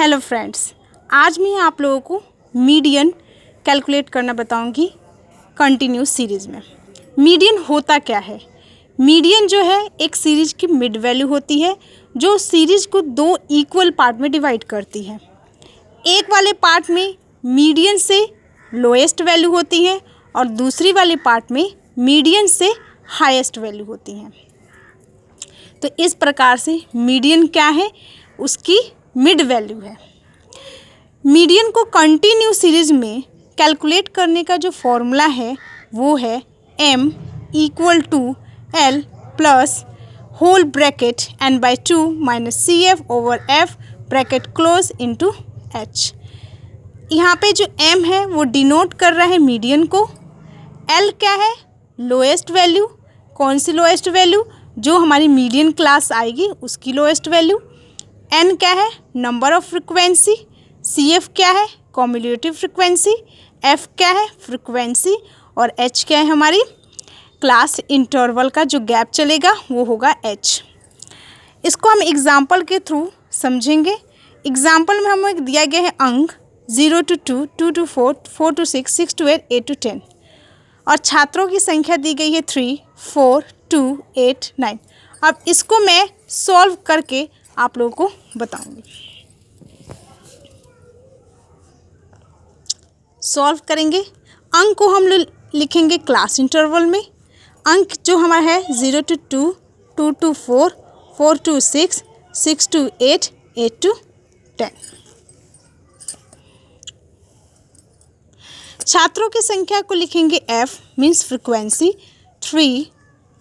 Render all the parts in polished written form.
Hello friends, आज मैं आप लोगों को मीडियन कैलकुलेट करना बताऊंगी कंटिन्यूस सीरीज़ में। मीडियन होता क्या है? मीडियन जो है एक सीरीज़ की मिड वैल्यू होती है जो सीरीज़ को दो इक्वल पार्ट में डिवाइड करती है। एक वाले पार्ट में मीडियन से लोएस्ट वैल्यू होती है और दूसरी वाले पार्ट में मीडियन से हाईएस्ट वैल्यू होती है। तो इस प्रकार से मीडियन क्या है? उसकी मिड वैल्यू है। मीडियन को कंटिन्यू सीरीज में कैलकुलेट करने का जो फॉर्मूला है वो है m equal to l plus whole bracket n/2 minus CF over F bracket close into h। यहाँ पे जो m है वो डिनोट कर रहा है मीडियन को। l क्या है? Lowest value. कौन सी लोएस्ट वैल्यू? जो हमारी मीडियन क्लास आएगी उसकी लोएस्ट वैल्यू। n क्या है? Number of frequency. CF क्या है? Cumulative frequency. F क्या है? फ्रिक्वेंसी। और h क्या है? हमारी क्लास इंटरवल का जो गैप चलेगा वो होगा h। इसको हम एग्जाम्पल के थ्रू समझेंगे। एग्जाम्पल में हमें दिया गया है अंक 0 to 2, 2 to 4, 4 to 6, 6 to 8, 8 to 10 और छात्रों की संख्या दी गई है 3, 4, 2, 8, 9। अब इसको मैं सॉल्व करके आप लोगों को बताऊंगी। सॉल्व करेंगे। अंक को हम लोग लिखेंगे क्लास इंटरवल में। अंक जो हमारा है 0 to 2, 2 to 4, 4 to 6, 6 to 8, 8 to 10। छात्रों की संख्या को लिखेंगे F मीन्स फ्रिक्वेंसी 3,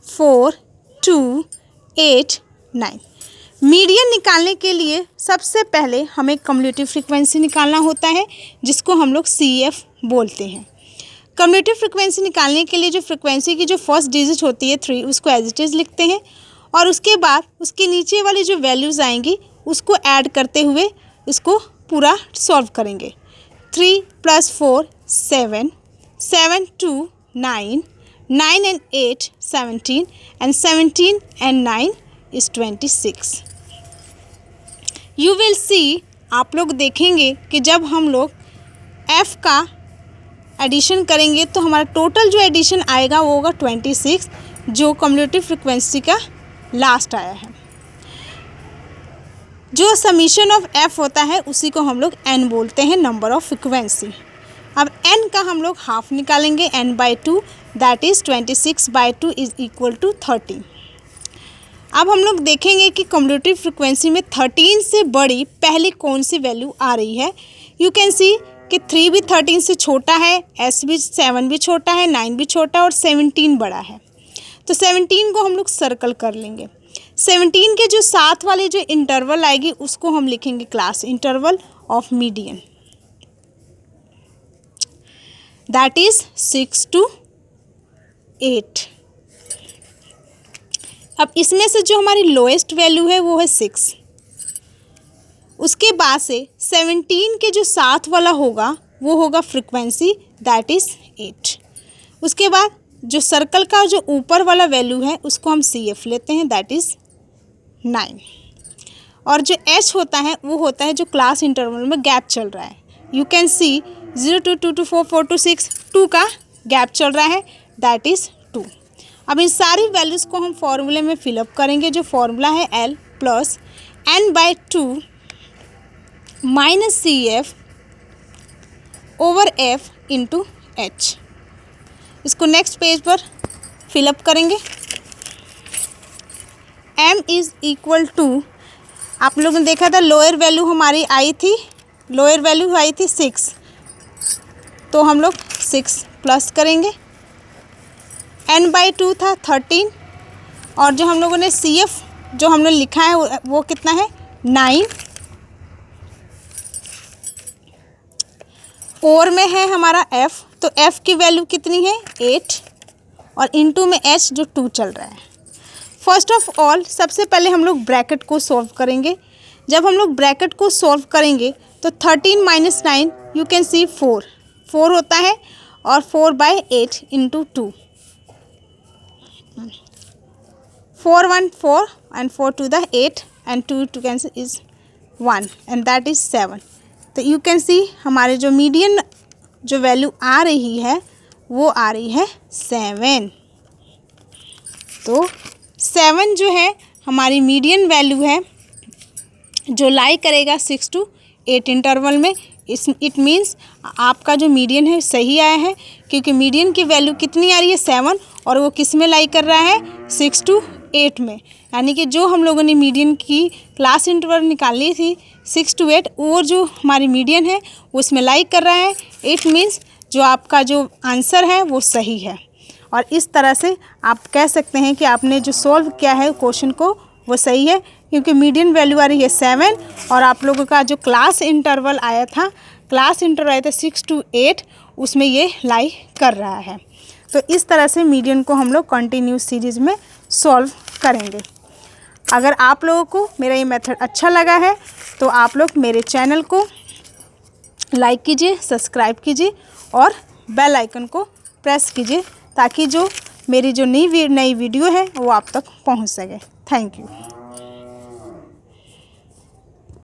4, 2, 8, 9। मीडियन निकालने के लिए सबसे पहले हमें कम्युलेटिव फ्रिक्वेंसी निकालना होता है जिसको हम लोग CF बोलते हैं। कम्युलेटिव फ्रिक्वेंसी निकालने के लिए जो फ्रिक्वेंसी की जो फर्स्ट डिजिट होती है 3 उसको एज इट इज़ लिखते हैं और उसके बाद उसके नीचे वाली जो वैल्यूज़ आएंगी उसको ऐड करते हुए इसको पूरा सॉल्व करेंगे। 3 + 4 7, 7 2 9, 9 and 8 17 and 17 and 9 is 26। You will see, आप लोग देखेंगे कि जब हम लोग F का एडिशन करेंगे तो हमारा टोटल जो एडिशन आएगा वो होगा 26 जो कम्युलेटिव फ्रिक्वेंसी का लास्ट आया है। जो समीशन ऑफ F होता है उसी को हम लोग N बोलते हैं, नंबर ऑफ फ्रिक्वेंसी। अब N का हम लोग हाफ निकालेंगे n/2 that is 26/2 is equal to 30। अब हम लोग देखेंगे कि कम्युलेटिव फ्रिक्वेंसी में 13 से बड़ी पहली कौन सी वैल्यू आ रही है। यू कैन सी कि 3 भी 13 से छोटा है, S भी 7 भी छोटा है, 9 भी छोटा है और 17 बड़ा है। तो 17 को हम लोग सर्कल कर लेंगे। 17 के जो साथ वाली जो इंटरवल आएगी उसको हम लिखेंगे class interval of median that is 6 to 8। अब इसमें से जो हमारी लोएस्ट वैल्यू है वो है 6। उसके बाद से 17 के जो साथ वाला होगा वो होगा फ्रिक्वेंसी दैट इज़ 8। उसके बाद जो सर्कल का जो ऊपर वाला वैल्यू है उसको हम CF लेते हैं दैट इज़ 9 और जो H होता है वो होता है जो क्लास इंटरवल में गैप चल रहा है। You can see 0 to 2 to 4, 4 to 6, 2 का गैप चल रहा है दैट इज़ 2। अब इन सारी वैल्यूज़ को हम फॉर्मूले में फिलअप करेंगे। जो फॉर्मूला है L plus n/2 minus CF over F into H। इसको नेक्स्ट पेज पर फिलअप करेंगे। M इज़ इक्वल टू, आप लोगों ने देखा था लोअर वैल्यू हमारी आई थी, लोअर वैल्यू आई थी 6 तो हम लोग 6 प्लस करेंगे। n/2 था 13 और जो हम लोगों ने CF जो हमने लिखा है वो कितना है 9। और में है हमारा F तो F की वैल्यू कितनी है 8 और इनटू में H जो 2 चल रहा है। फर्स्ट ऑफ ऑल सबसे पहले हम लोग ब्रैकेट को सॉल्व करेंगे। जब हम लोग ब्रैकेट को सॉल्व करेंगे तो 13 - 9 यू कैन सी 4 होता है और 4/8 into 2 4 1 4 and 4 2 the 8 and 2 to cancel is 1 and that is 7। तो यू कैन सी हमारे जो मीडियन जो वैल्यू आ रही है वो आ रही है 7। तो 7 जो है हमारी मीडियन वैल्यू है जो लाई करेगा 6 to 8 इंटरवल में। इट मीन्स आपका जो मीडियन है सही आया है, क्योंकि मीडियन की वैल्यू कितनी आ रही है 7 और वो किस में लाई कर रहा है 6 to 8 में। यानी कि जो हम लोगों ने मीडियन की क्लास इंटरवल निकाली थी 6 to 8, वो जो हमारी मीडियन है उसमें लाई कर रहा है। इट मीन्स जो आपका जो आंसर है वो सही है। और इस तरह से आप कह सकते हैं कि आपने जो सॉल्व किया है क्वेश्चन को वो सही है, क्योंकि मीडियन वैल्यू आ रही है 7 और आप लोगों का जो क्लास इंटरवल आया था 6 to 8, उसमें ये लाई कर रहा है। तो इस तरह से मीडियन को हम लोग कंटिन्यूस सीरीज़ में सॉल्व करेंगे। अगर आप लोगों को मेरा ये मेथड अच्छा लगा है तो आप लोग मेरे चैनल को लाइक कीजिए, सब्सक्राइब कीजिए और बेल आइकन को प्रेस कीजिए, ताकि जो मेरी जो नई वीडियो है वो आप तक पहुंच सके। Thank you.